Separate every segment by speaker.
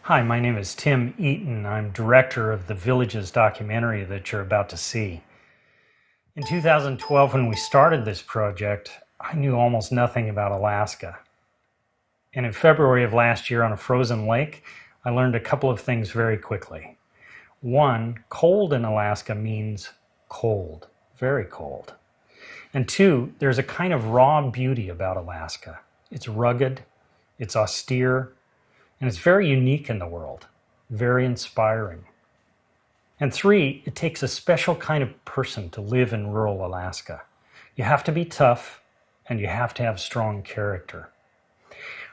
Speaker 1: Hi, my name is Tim Eaton. I'm director of the Villages documentary that you're about to see. In 2012, when we started this project, I knew almost nothing about Alaska. And in February of last year on a frozen lake, I learned a couple of things very quickly. One, cold in Alaska means cold, very cold. And two, there's a kind of raw beauty about Alaska. It's rugged, it's austere, and it's very unique in the world, very inspiring. And three, it takes a special kind of person to live in rural Alaska. You have to be tough, and you have to have strong character.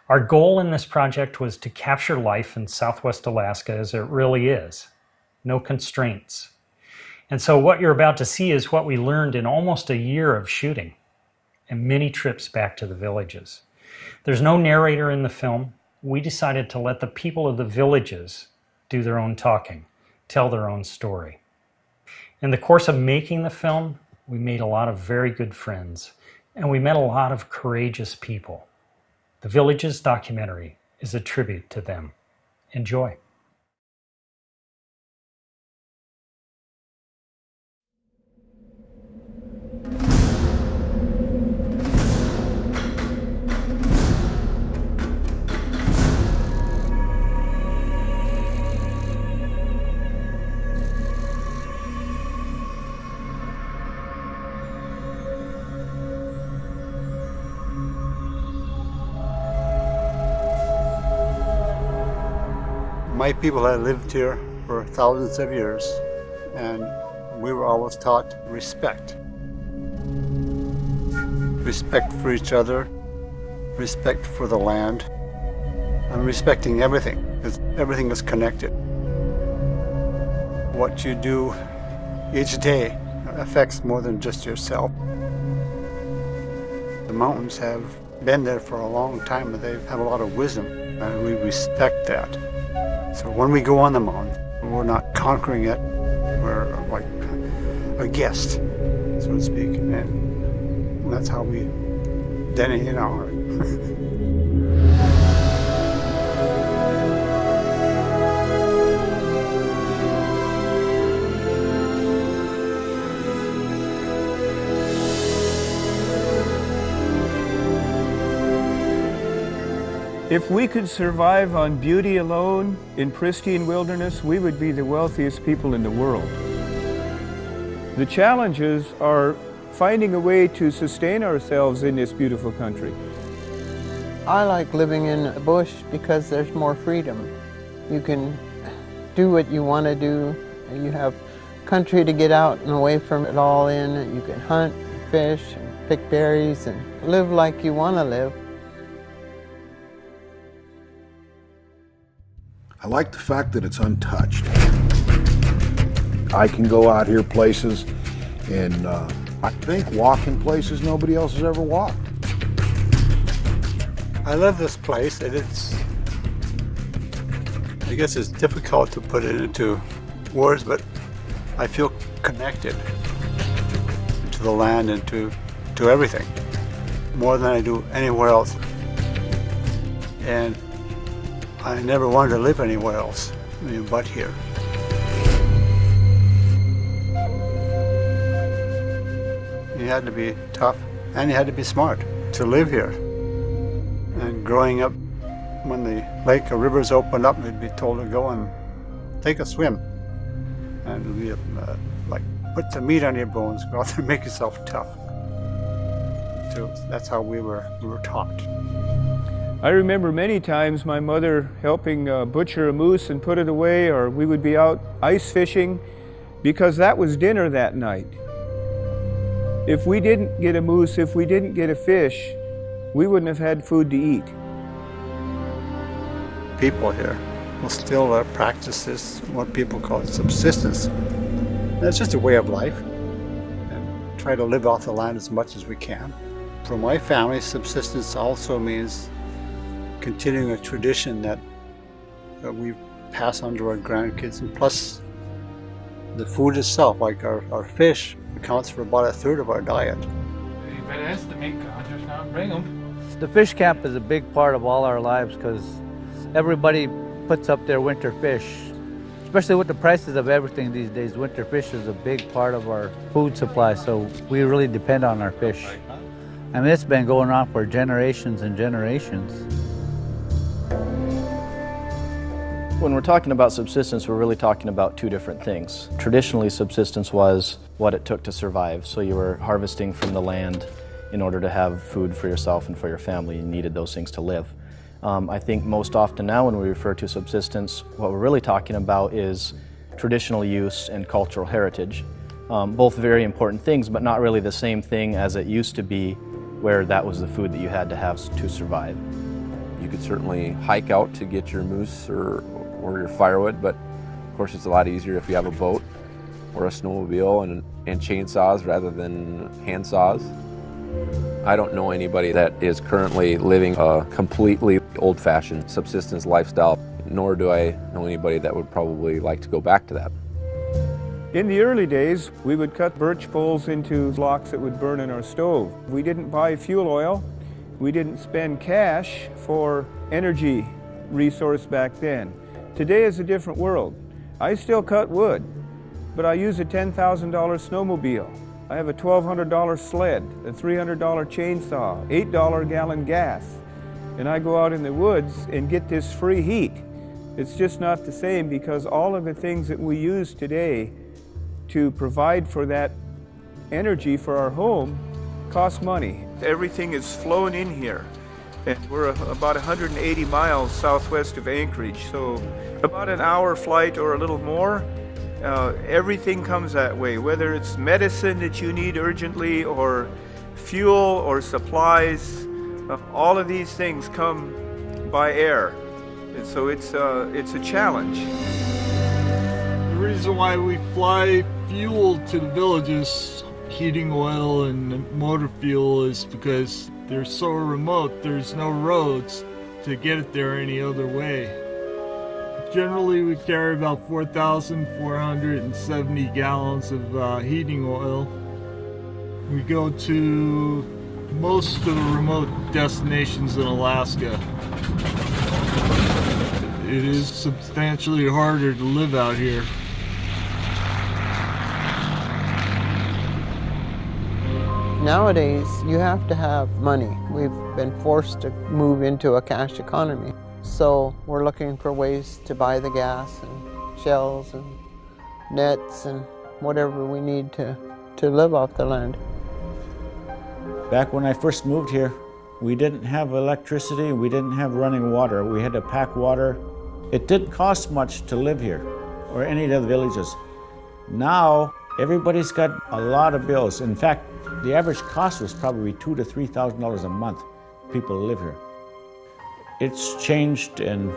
Speaker 1: Our goal in this project was to capture life in Southwest Alaska as it really is. No constraints. And so what you're about to see is what we learned in almost a year of shooting and many trips back to the villages. There's no narrator in the film. We decided to let the people of the villages do their own talking, tell their own story. In the course of making the film, we made a lot of very good friends, and we met a lot of courageous people. The Villages documentary is a tribute to them. Enjoy.
Speaker 2: My people had lived here for thousands of years, and we were always taught respect. Respect for each other, respect for the land, and respecting everything, because everything is connected. What you do each day affects more than just yourself. The mountains have been there for a long time, but they have a lot of wisdom, and we respect that. So when we go on the mountain, we're not conquering it, we're like a guest, so to speak, and that's how we denny in our heart.
Speaker 3: If we could survive on beauty alone in pristine wilderness, we would be the wealthiest people in the world. The challenges are finding a way to sustain ourselves in this beautiful country.
Speaker 4: I like living in the bush because there's more freedom. You can do what you want to do. You have country to get out and away from it all in. You can hunt, fish, and pick berries and live like you want to live.
Speaker 5: I like the fact that it's untouched. I can go out here places and I think walk in places nobody else has ever walked.
Speaker 2: I love this place, and I guess it's difficult to put it into words, but I feel connected to the land and to everything, more than I do anywhere else. And I never wanted to live anywhere else but here. You had to be tough and you had to be smart to live here. And growing up, when the lake or rivers opened up, we'd be told to go and take a swim. And we'd like put some meat on your bones, go out there and make yourself tough. So that's how we were taught.
Speaker 3: I remember many times my mother helping butcher a moose and put it away, or we would be out ice fishing because that was dinner that night. If we didn't get a moose, if we didn't get a fish, we wouldn't have had food to eat.
Speaker 2: People here will still practice this, what people call subsistence. That's just a way of life, and try to live off the land as much as we can. For my family, subsistence also means continuing a tradition that we pass on to our grandkids, and plus the food itself, like our fish, accounts for about a third of our diet.
Speaker 6: You better estimate, God, just not bring them.
Speaker 7: The fish camp is a big part of all our lives because everybody puts up their winter fish. Especially with the prices of everything these days, winter fish is a big part of our food supply, so we really depend on our fish. I mean, it's been going on for generations and generations.
Speaker 8: When we're talking about subsistence, we're really talking about two different things. Traditionally, subsistence was what it took to survive. So you were harvesting from the land in order to have food for yourself and for your family. You needed those things to live. I think most often now when we refer to subsistence, what we're really talking about is traditional use and cultural heritage. Both very important things, but not really the same thing as it used to be, where that was the food that you had to have to survive.
Speaker 9: You could certainly hike out to get your moose or your firewood, but of course it's a lot easier if you have a boat or a snowmobile and chainsaws rather than hand saws. I don't know anybody that is currently living a completely old-fashioned subsistence lifestyle, nor do I know anybody that would probably like to go back to that.
Speaker 3: In the early days, we would cut birch poles into blocks that would burn in our stove. We didn't buy fuel oil. We didn't spend cash for energy resource back then. Today is a different world. I still cut wood, but I use a $10,000 snowmobile. I have a $1,200 sled, a $300 chainsaw, $8 gallon gas, and I go out in the woods and get this free heat. It's just not the same because all of the things that we use today to provide for that energy for our home cost money. Everything is flown in here, and we're about 180 miles southwest of Anchorage, so about an hour flight or a little more. Everything comes that way, whether it's medicine that you need urgently or fuel or supplies. All of these things come by air, and so it's a challenge.
Speaker 6: The reason why we fly fuel to the villages, heating oil and motor fuel, is because they're so remote, there's no roads to get it there any other way. Generally, we carry about 4,470 gallons of heating oil. We go to most of the remote destinations in Alaska. It is substantially harder to live out here.
Speaker 4: Nowadays, you have to have money. We've been forced to move into a cash economy. So we're looking for ways to buy the gas and shells and nets and whatever we need to live off the land.
Speaker 10: Back when I first moved here, we didn't have electricity, we didn't have running water. We had to pack water. It didn't cost much to live here or any of the villages. Now, everybody's got a lot of bills. In fact, the average cost was probably $2,000 to $3,000 a month, people who live here. It's changed, and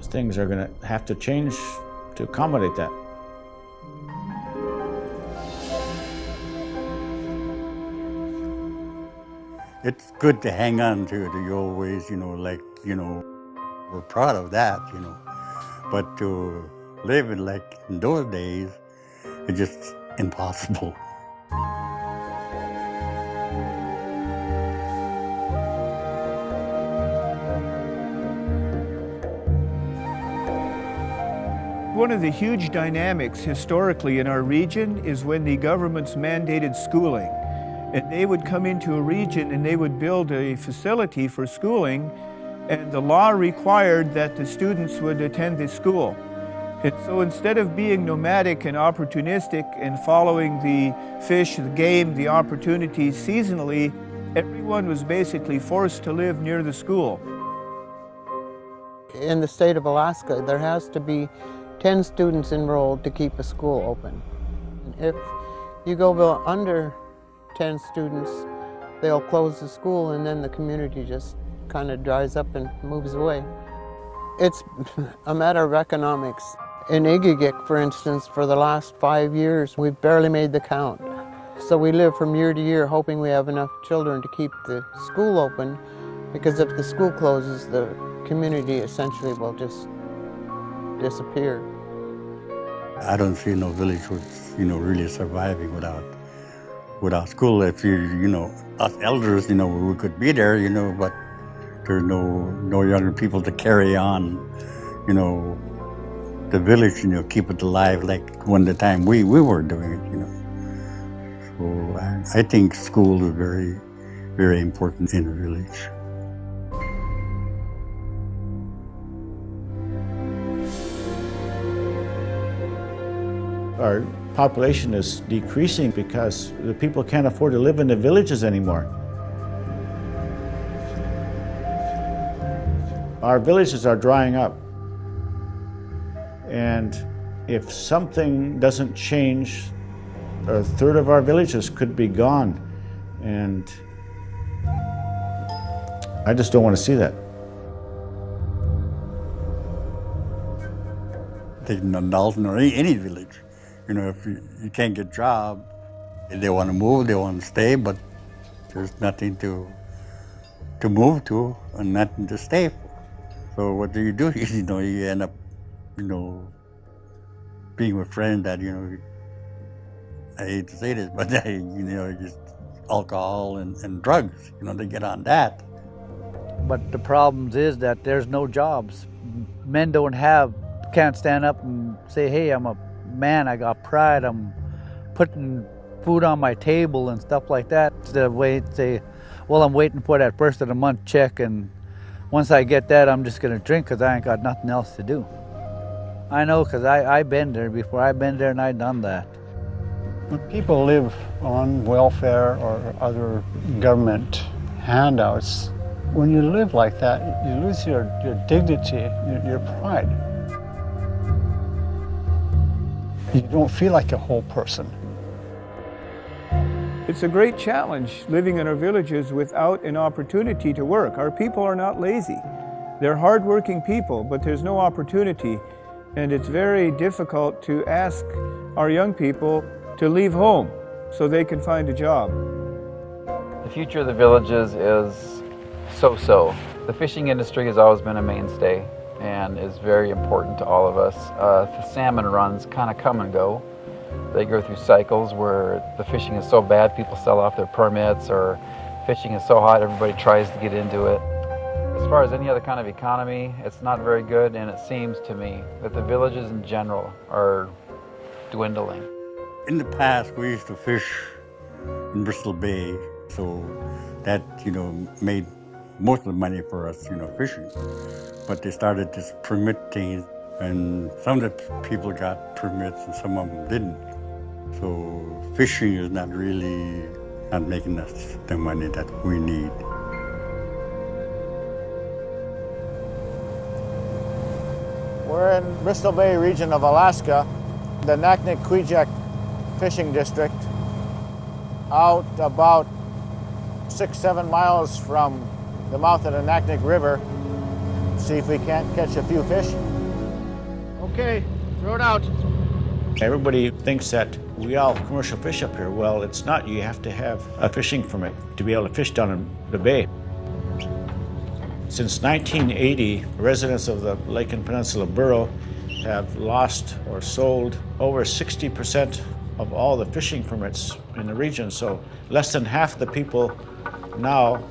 Speaker 10: things are going to have to change to accommodate that.
Speaker 11: It's good to hang on to the old ways, we're proud of that, But to live in those days, it's just impossible.
Speaker 3: One of the huge dynamics historically in our region is when the governments mandated schooling. And they would come into a region and they would build a facility for schooling, and the law required that the students would attend the school. And so instead of being nomadic and opportunistic and following the fish, the game, the opportunities seasonally, everyone was basically forced to live near the school.
Speaker 4: In the state of Alaska, there has to be 10 students enrolled to keep a school open. If you go under 10 students, they'll close the school, and then the community just kind of dries up and moves away. It's a matter of economics. In Igigik, for instance, for the last 5 years, we've barely made the count. So we live from year to year hoping we have enough children to keep the school open, because if the school closes, the community essentially will just disappear.
Speaker 11: I don't see no village really surviving without school. If us elders, we could be there, but There's no younger people to carry on, you know, the village, you know, keep it alive like one the time we were doing it, you know. So I think school is very, very important in the village.
Speaker 10: Our population is decreasing because the people can't afford to live in the villages anymore. Our villages are drying up. And if something doesn't change, a third of our villages could be gone. And I just don't want to see that.
Speaker 11: In Dalton or any village, you know, if you can't get a job, they want to move, they want to stay, but there's nothing to move to and nothing to stay for. So what do? You know, you end up, you know, being with friends that, you know, I hate to say this, but you know, just alcohol and drugs, you know, they get on that.
Speaker 7: But the problem is that there's no jobs. Men can't stand up and say, hey, I'm a man, I got pride, I'm putting food on my table and stuff like that. The way to say, well, I'm waiting for that first of the month check, and once I get that, I'm just gonna drink because I ain't got nothing else to do. I know, because I've been there before. I've been there and I've done that.
Speaker 2: When people live on welfare or other government handouts, when you live like that, you lose your dignity, your pride. You don't feel like a whole person.
Speaker 3: It's a great challenge living in our villages without an opportunity to work. Our people are not lazy. They're hardworking people, but there's no opportunity. And it's very difficult to ask our young people to leave home so they can find a job.
Speaker 12: The future of the villages is so-so. The fishing industry has always been a mainstay and is very important to all of us. The salmon runs kind of come and go. They go through cycles where the fishing is so bad, people sell off their permits, or fishing is so hot, everybody tries to get into it. As far as any other kind of economy, it's not very good, and it seems to me that the villages in general are dwindling.
Speaker 11: In the past, we used to fish in Bristol Bay, so that, you know, made most of the money for us, you know, fishing. But they started this permit thing, and some of the people got permits and some of them didn't. So fishing is not making us the money that we need.
Speaker 10: We're in Bristol Bay region of Alaska, the Naknek-Kvichak fishing district, out about 6-7 miles from the mouth of the Naknek River. See if we can't catch a few fish. Okay, throw it out. Everybody thinks that we all have commercial fish up here. Well, it's not. You have to have a fishing permit to be able to fish down in the bay. Since 1980, residents of the Lake and Peninsula Borough have lost or sold over 60% of all the fishing permits in the region. So less than half the people now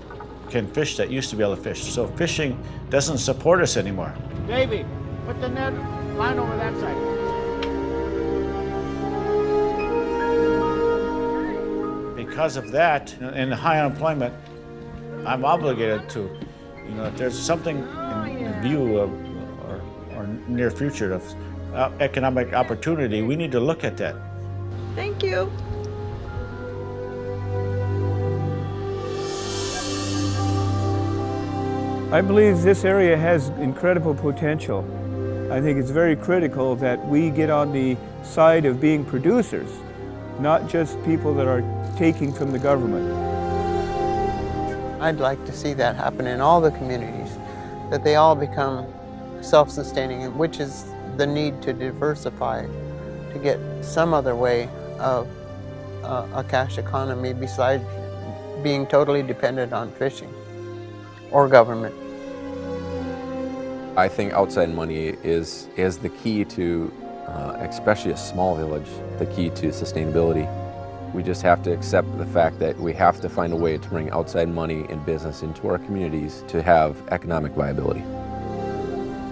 Speaker 10: can fish that used to be able to fish. So fishing doesn't support us anymore. Davey, put the net line over that side. Because of that and the high unemployment, I'm obligated to, you know, if there's something in view of or near future of economic opportunity, we need to look at that.
Speaker 13: Thank you.
Speaker 3: I believe this area has incredible potential. I think it's very critical that we get on the side of being producers, not just people that are taking from the government.
Speaker 4: I'd like to see that happen in all the communities, that they all become self-sustaining, which is the need to diversify, to get some other way of a cash economy besides being totally dependent on fishing or government.
Speaker 9: I think outside money is the key to, especially a small village, the key to sustainability. We just have to accept the fact that we have to find a way to bring outside money and business into our communities to have economic viability.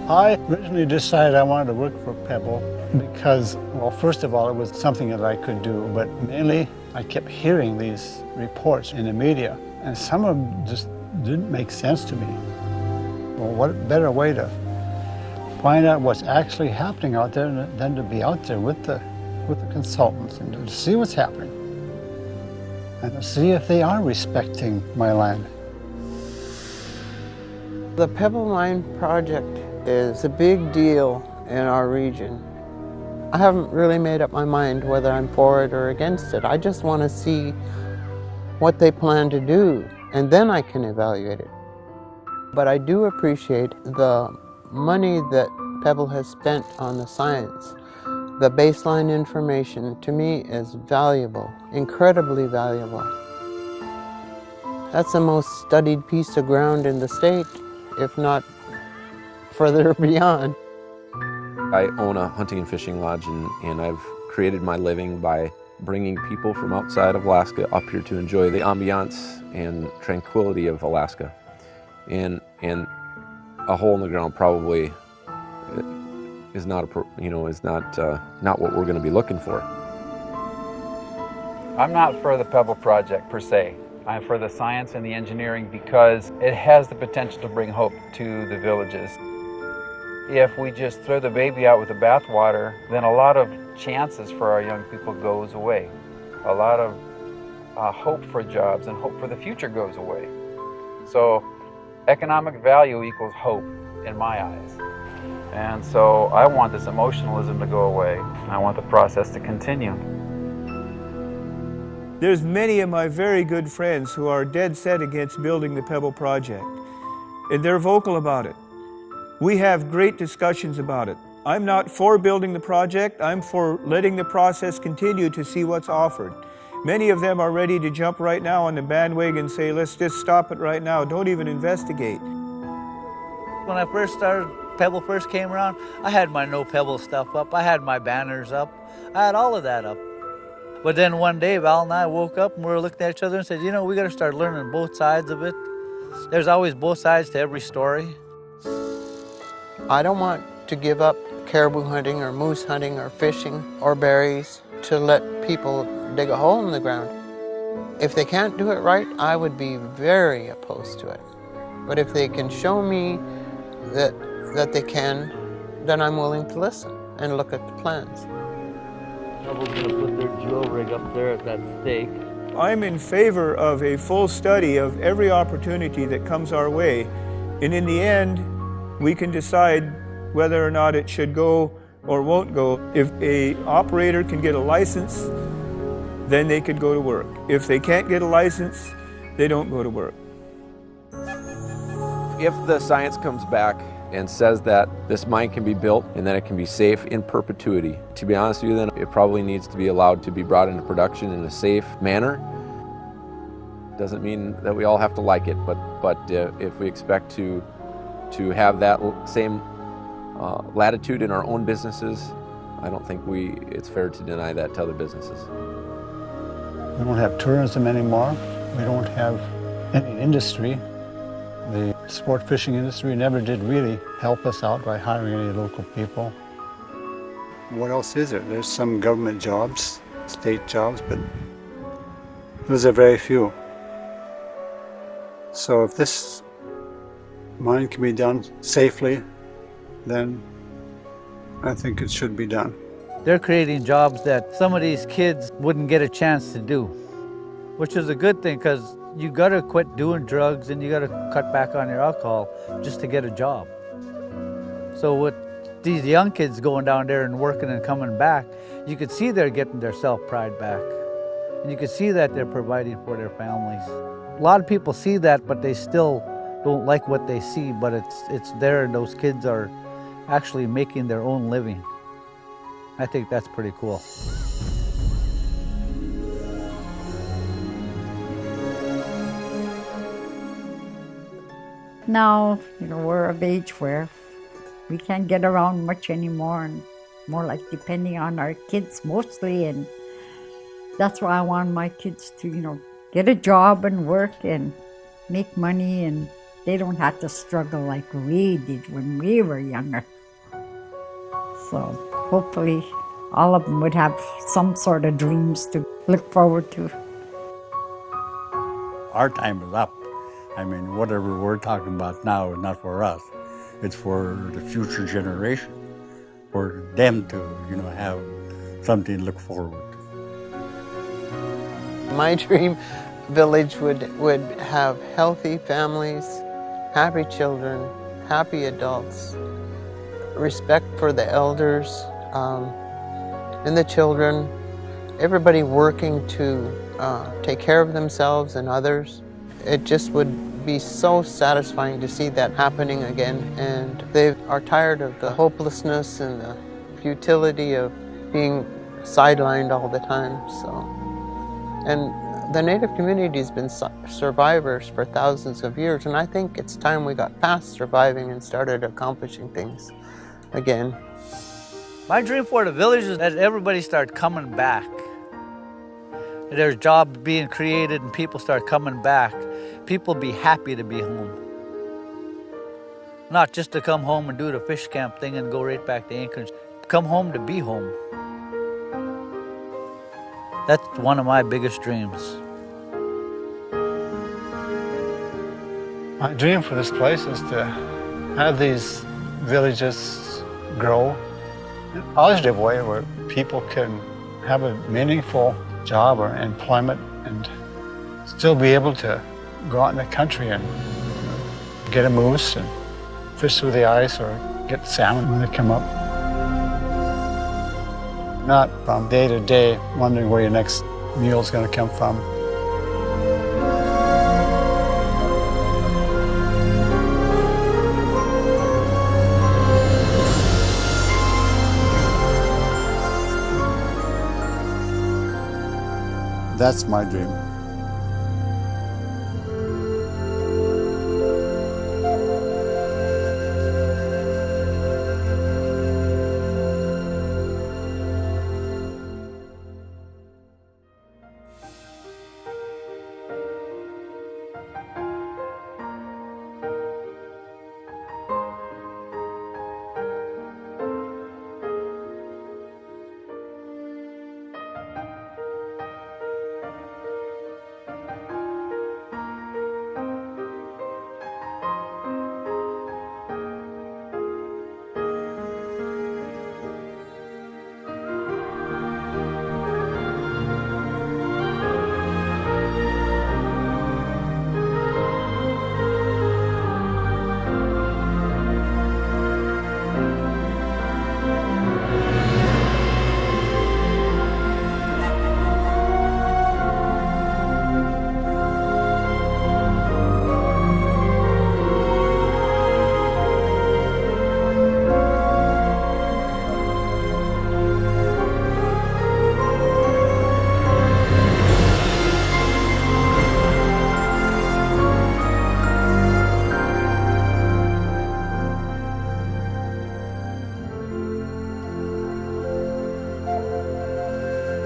Speaker 2: I originally decided I wanted to work for Pebble because, well, first of all, it was something that I could do, but mainly I kept hearing these reports in the media, and some of them just didn't make sense to me. Well, what better way to find out what's actually happening out there than to be out there with the consultants and to see what's happening and to see if they are respecting my land.
Speaker 4: The Pebble Mine project is a big deal in our region. I haven't really made up my mind whether I'm for it or against it. I just want to see what they plan to do, and then I can evaluate it. But I do appreciate the money that Pebble has spent on the science. The baseline information, to me, is valuable, incredibly valuable. That's the most studied piece of ground in the state, if not further beyond.
Speaker 9: I own a hunting and fishing lodge, and I've created my living by bringing people from outside of Alaska up here to enjoy the ambiance and tranquility of Alaska. And a hole in the ground probably is not not what we're going to be looking for.
Speaker 12: I'm not for the Pebble project per se. I'm for the science and the engineering because it has the potential to bring hope to the villages. If we just throw the baby out with the bathwater, then a lot of chances for our young people goes away. A lot of hope for jobs and hope for the future goes away. So economic value equals hope in my eyes. And so I want this emotionalism to go away. I want the process to continue.
Speaker 3: There's many of my very good friends who are dead set against building the Pebble project, and they're vocal about it. We have great discussions about it. I'm not for building the project, I'm for letting the process continue to see what's offered. Many of them are ready to jump right now on the bandwagon and say, let's just stop it right now, don't even investigate.
Speaker 7: When I first started, Pebble first came around, I had my No Pebble stuff up, I had my banners up, I had all of that up. But then one day, Val and I woke up and we were looking at each other and said, you know, we got to start learning both sides of it. There's always both sides to every story.
Speaker 4: I don't want to give up caribou hunting or moose hunting or fishing or berries to let people dig a hole in the ground. If they can't do it right, I would be very opposed to it. But if they can show me that they can, then I'm willing to listen and look at the plans.
Speaker 7: Pebble's going to put their drill rig up there at that stake.
Speaker 3: I'm in favor of a full study of every opportunity that comes our way, and in the end, we can decide whether or not it should go or won't go. If an operator can get a license, then they could go to work. If they can't get a license, they don't go to work.
Speaker 9: If the science comes back and says that this mine can be built and that it can be safe in perpetuity, to be honest with you, then it probably needs to be allowed to be brought into production in a safe manner. Doesn't mean that we all have to like it, but if we expect to have that same latitude in our own businesses, I don't think it's fair to deny that to other businesses.
Speaker 2: We don't have tourism anymore. We don't have any industry. The sport fishing industry never did really help us out by hiring any local people. What else is there? There's some government jobs, state jobs, but those are very few. So if this mine can be done safely, then I think it should be done.
Speaker 7: They're creating jobs that some of these kids wouldn't get a chance to do, which is a good thing because you got to quit doing drugs and you got to cut back on your alcohol just to get a job. So with these young kids going down there and working and coming back, you could see they're getting their self-pride back. And you could see that they're providing for their families. A lot of people see that, but they still don't like what they see, but it's there and those kids are actually making their own living. I think that's pretty cool.
Speaker 13: Now, we're of age where we can't get around much anymore and more like depending on our kids mostly. And That's why I want my kids to, get a job and work and make money, and they don't have to struggle like we did when we were younger. So hopefully all of them would have some sort of dreams to look forward to.
Speaker 11: Our time is up. I mean, whatever we're talking about now is not for us. It's for the future generation, for them to, have something to look forward to.
Speaker 4: My dream village would have healthy families, happy children, happy adults, respect for the elders and the children, everybody working to take care of themselves and others. It just would be so satisfying to see that happening again, and they are tired of the hopelessness and the futility of being sidelined all the time. And the Native community has been survivors for thousands of years, and I think it's time we got past surviving and started accomplishing things again.
Speaker 7: My dream for the village is that everybody start coming back. There's jobs being created and people start coming back. People be happy to be home. Not just to come home and do the fish camp thing and go right back to Anchorage. Come home to be home. That's one of my biggest dreams.
Speaker 2: My dream for this place is to have these villages grow in a positive way where people can have a meaningful job or employment and still be able to go out in the country and get a moose and fish through the ice or get salmon when they come up. Not from day to day wondering where your next meal is going to come from. That's my dream.